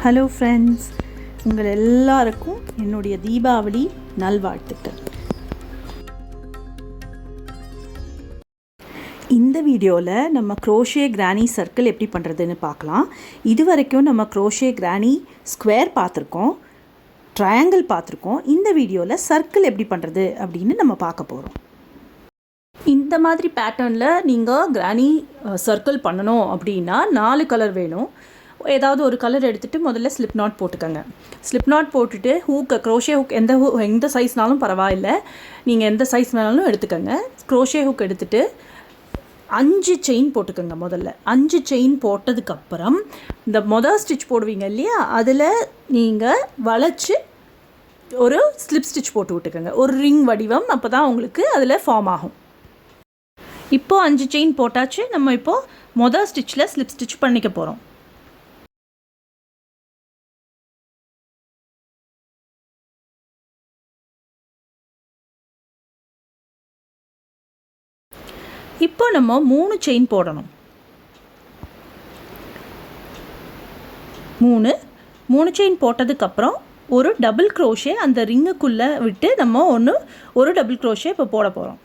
Hello friends, உங்கள் எல்லாருக்கும் என்னுடைய தீபாவளி நல்வாழ்த்துக்கள். இந்த வீடியோவில் நம்ம க்ரோஷே கிரானி சர்க்கிள் எப்படி பண்ணுறதுன்னு பார்க்கலாம். இது வரைக்கும் நம்ம க்ரோஷே கிரானி ஸ்கொயர் பார்த்துருக்கோம், ட்ரையாங்கிள் பார்த்துருக்கோம். இந்த வீடியோவில் சர்க்கிள் எப்படி பண்ணுறது அப்படின்னு நம்ம பார்க்க போகிறோம். இந்த மாதிரி பேட்டர்னில் நீங்கள் கிரானி சர்க்கிள் பண்ணணும் அப்படின்னா 4 கலர் வேணும். ஏதாவது ஒரு கலர் எடுத்துகிட்டு முதல்ல ஸ்லிப் நாட் போட்டுக்கோங்க. ஸ்லிப் நாட் போட்டுட்டு க்ரோஷே ஹூக் எந்த சைஸ்னாலும் பரவாயில்லை, நீங்கள் எந்த சைஸ் வேணாலும் எடுத்துக்கோங்க. க்ரோஷே ஹூக் எடுத்துகிட்டு 5 செயின் போட்டுக்கோங்க. முதல்ல 5 செயின் போட்டதுக்கப்புறம் இந்த ஸ்டிச் போடுவீங்க இல்லையா, அதில் நீங்கள் வளைச்சி ஒரு ஸ்லிப் ஸ்டிச் போட்டு விட்டுக்கோங்க, ஒரு ரிங் வடிவம். அப்போ தான் உங்களுக்கு அதில் ஃபார்ம் ஆகும். இப்போது 5 செயின் போட்டாச்சு. நம்ம இப்போது ஸ்டிச்சில் ஸ்லிப் ஸ்டிச் பண்ணிக்க போகிறோம். இப்போ நம்ம 3 செயின் போடணும். 3 செயின் போட்டதுக்கப்புறம் ஒரு டபுள் க்ரோஷே அந்த ரிங்குக்குள்ளே விட்டு நம்ம ஒரு டபுள் க்ரோஷே இப்போ போட போகிறோம்.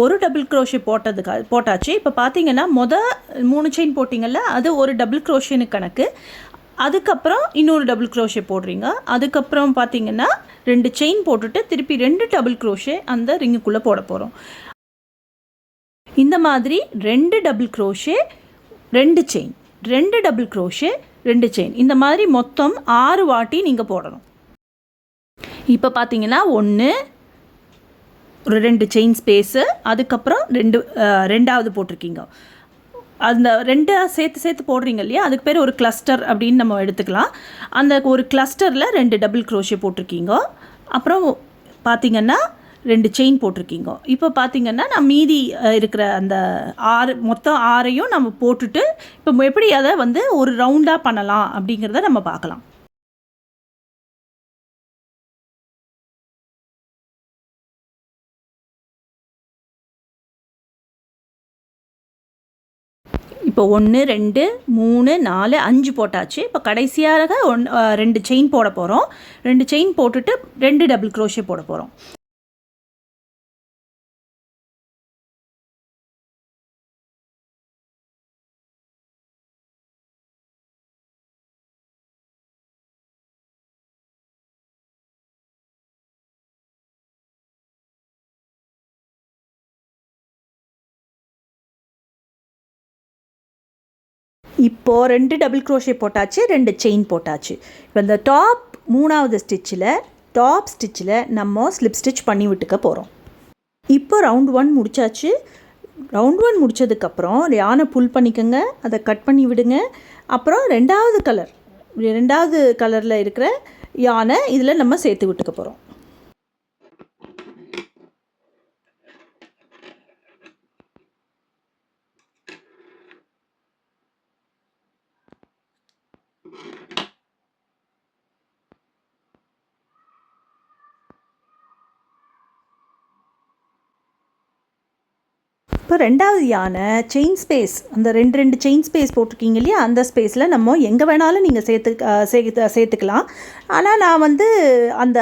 ஒரு டபுள் க்ரோஷே போட்டாச்சு. இப்போ பார்த்தீங்கன்னா 3 செயின் போட்டிங்கள்ல, அது ஒரு டபுள் க்ரோஷேன்னு கணக்கு. அதுக்கப்புறம் இன்னொரு டபுள் க்ரோஷே போடுறீங்க. அதுக்கப்புறம் பார்த்தீங்கன்னா 2 செயின் போட்டுட்டு திருப்பி 2 டபுள் க்ரோஷே அந்த ரிங்குக்குள்ளே போட போகிறோம். இந்த மாதிரி 2 double crochet 2 chain, 2 double crochet 2 chain, இந்த மாதிரி மொத்தம் 6 வாட்டி நீங்கள் போடணும். இப்போ பார்த்தீங்கன்னா 1 ஒரு 2 செயின் ஸ்பேஸு, அதுக்கப்புறம் 2வது போட்டிருக்கீங்க. அந்த 2 சேர்த்து போடுறீங்க இல்லையா, அதுக்கு பேர் ஒரு கிளஸ்டர் அப்படின்னு நம்ம எடுத்துக்கலாம். அந்த ஒரு கிளஸ்டரில் 2 டபுள் க்ரோஷே போட்டிருக்கீங்க. அப்புறம் பார்த்தீங்கன்னா 2 செயின் போட்டிருக்கீங்க. இப்போ பார்த்தீங்கன்னா நான் மீதி இருக்கிற அந்த 6 மொத்தம் 6ஐயும் நம்ம போட்டுட்டு இப்போ எப்படி அதை ஒரு ரவுண்டாக பண்ணலாம் அப்படிங்கிறத நம்ம பார்க்கலாம். இப்போ 1 2 3 4 5 போட்டாச்சு. இப்போ கடைசியாக 2 செயின் போட போகிறோம். 2 செயின் போட்டுட்டு 2 டபுள் க்ரோஷே போட போகிறோம். இப்போது 2 டபுள் க்ரோஷே போட்டாச்சு, 2 செயின் போட்டாச்சு. இப்போ இந்த மூணாவது டாப் ஸ்டிச்சில் நம்ம ஸ்லிப் ஸ்டிச் பண்ணி விட்டுக்க போகிறோம். இப்போ ரவுண்ட் 1 முடித்தாச்சு. ரவுண்ட் 1 முடித்ததுக்கப்புறம் யானை புல் பண்ணிக்கோங்க, அதை கட் பண்ணி விடுங்க. அப்புறம் 2வது கலரில் இருக்கிற யானை இதில் நம்ம சேர்த்து விட்டுக்க போகிறோம். இப்போ 2வது யானை செயின் ஸ்பேஸ், அந்த 2 செயின் ஸ்பேஸ் போட்டிருக்கீங்க இல்லையா, அந்த ஸ்பேஸில் நம்ம எங்கே வேணாலும் நீங்கள் சேர்த்துக்கலாம். ஆனால் நான் அந்த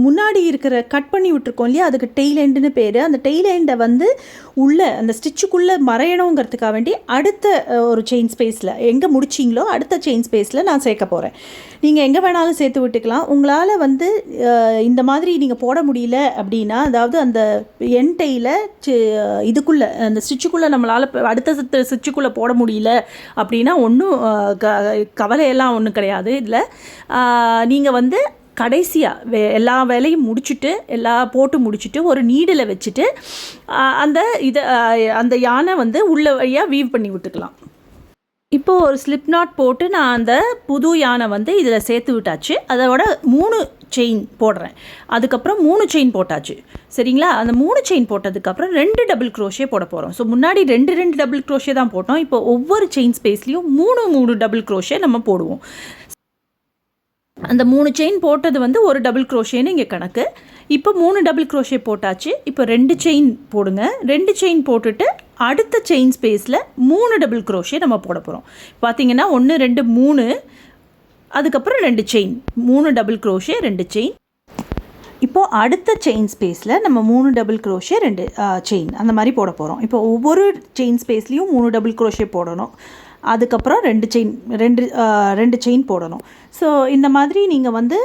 முன்னாடி இருக்கிற கட் பண்ணி விட்டுருக்கோம் இல்லையா, அதுக்கு டெய்ல் எண்டுன்னு பேர். அந்த டெய்ல் எண்டை உள்ளே அந்த ஸ்டிச்சுக்குள்ளே மறையணுங்கிறதுக்காக வேண்டி அடுத்த ஒரு செயின் ஸ்பேஸில் எங்கே முடிச்சிங்களோ அடுத்த செயின் ஸ்பேஸில் நான் சேர்க்க போகிறேன். நீங்கள் எங்கே வேணாலும் சேர்த்து விட்டுக்கலாம். உங்களால் இந்த மாதிரி நீங்கள் போட முடியல அப்படின்னா, அதாவது அந்த என் டெய்லை இதுக்குள்ளே அந்த ஸ்டிச்சுக்குள்ளே நம்மளால் அடுத்த ஸ்டிச்சுக்குள்ளே போட முடியல அப்படின்னா ஒன்றும் கவலையெல்லாம் ஒன்றும் கிடையாது. இதில் நீங்கள் கடைசியாக எல்லா வேலையும் முடிச்சுட்டு போட்டு முடிச்சுட்டு ஒரு நீடில் வச்சுட்டு அந்த யானை உள்ள வழியாக வீவ் பண்ணி விட்டுக்கலாம். இப்போது ஒரு ஸ்லிப் நாட் போட்டு நான் அந்த புது யானை இதில் சேர்த்து விட்டாச்சு. அதோட 3 செயின் போடுறேன். அதுக்கப்புறம் 3 செயின் போட்டாச்சு, சரிங்களா? அந்த 3 செயின் போட்டதுக்கப்புறம் 2 டபுள் க்ரோஷே போட போகிறோம். ஸோ முன்னாடி 2 டபுள் க்ரோஷே தான் போட்டோம். இப்போ ஒவ்வொரு செயின் ஸ்பேஸ்லேயும் 3 டபுள் க்ரோஷே நம்ம போடுவோம். அந்த 3 செயின் போட்டது ஒரு டபுள் க்ரோஷேன்னு இங்கே கணக்கு. இப்போ 3 டபுள் க்ரோஷே போட்டாச்சு. இப்போ 2 செயின் போடுங்க. 2 செயின் போட்டுட்டு அடுத்த செயின் ஸ்பேஸில் 3 டபுள் க்ரோஷே நம்ம போட போகிறோம். பார்த்தீங்கன்னா 1 2 3, அதுக்கப்புறம் 2 செயின், 3 டபுள் க்ரோஷே 2 செயின். இப்போது அடுத்த செயின் ஸ்பேஸில் நம்ம 3 டபுள் க்ரோஷே 2 செயின் அந்த மாதிரி போட போகிறோம். இப்போ ஒவ்வொரு செயின் ஸ்பேஸ்லேயும் 3 டபுள் க்ரோஷே போடணும். அதுக்கப்புறம் 2 செயின் போடணும். ஸோ இந்த மாதிரி நீங்கள் வந்து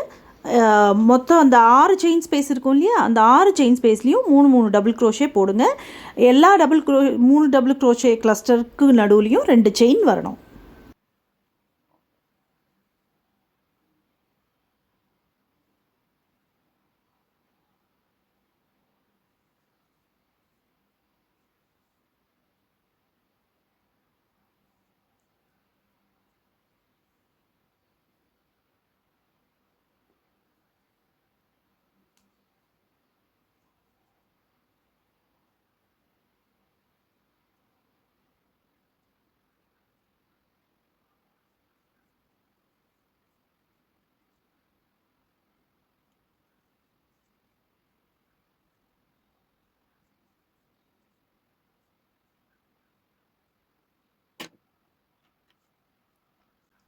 மொத்தம் அந்த 6 செயின் ஸ்பேஸ் இருக்கும் இல்லையா, அந்த 6 செயின் ஸ்பேஸ்லேயும் 3 டபுள் க்ரோஷே போடுங்க. எல்லா 3 டபுள் க்ரோஷே கிளஸ்டருக்கு நடுவுலையும் 2 செயின் வரணும்.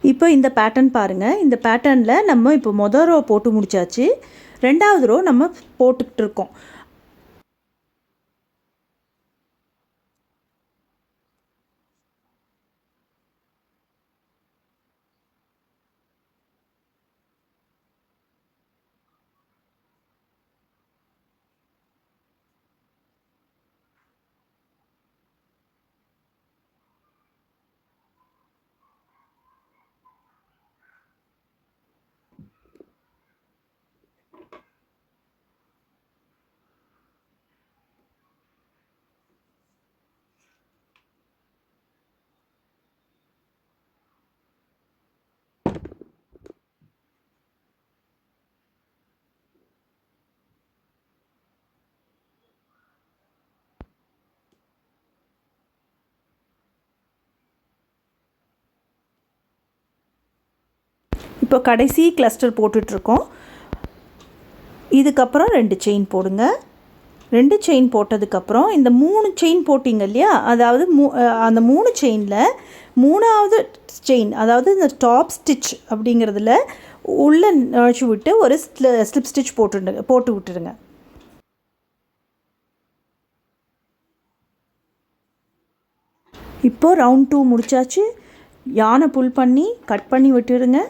இப்போ இந்த பேட்டர்ன் பாருங்கள். இந்த பேட்டர்னில் நம்ம இப்போ மொதல் ரோ போட்டு முடிச்சாச்சு. 2வது ரோ நம்ம போட்டுக்கிட்டு இருக்கோம். இப்போ கடைசி கிளஸ்டர் போட்டுட்ருக்கோம். இதுக்கப்புறம் 2 செயின் போடுங்க. 2 செயின் போட்டதுக்கப்புறம் இந்த 3 செயின் போட்டிங்க இல்லையா, அதாவது அந்த 3 செயினில் 3வது செயின், அதாவது இந்த டாப் ஸ்டிச் அப்படிங்கிறதுல உள்ளே நுழைச்சி விட்டு ஒரு ஸ்லிப் ஸ்டிச் போட்டு விட்டுடுங்க. இப்போது ரவுண்ட் 2 முடித்தாச்சு. யானை புல் பண்ணி கட் பண்ணி விட்டுடுங்க.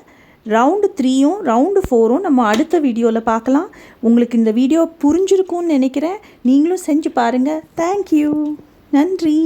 ரவுண்டு 3யும் ரவுண்டு 4ம் நம்ம அடுத்த வீடியோவில் பார்க்கலாம். உங்களுக்கு இந்த வீடியோ புரிஞ்சிருக்கும்னு நினைக்கிறேன். நீங்களும் செஞ்சு பாருங்கள். தேங்க்யூ. நன்றி.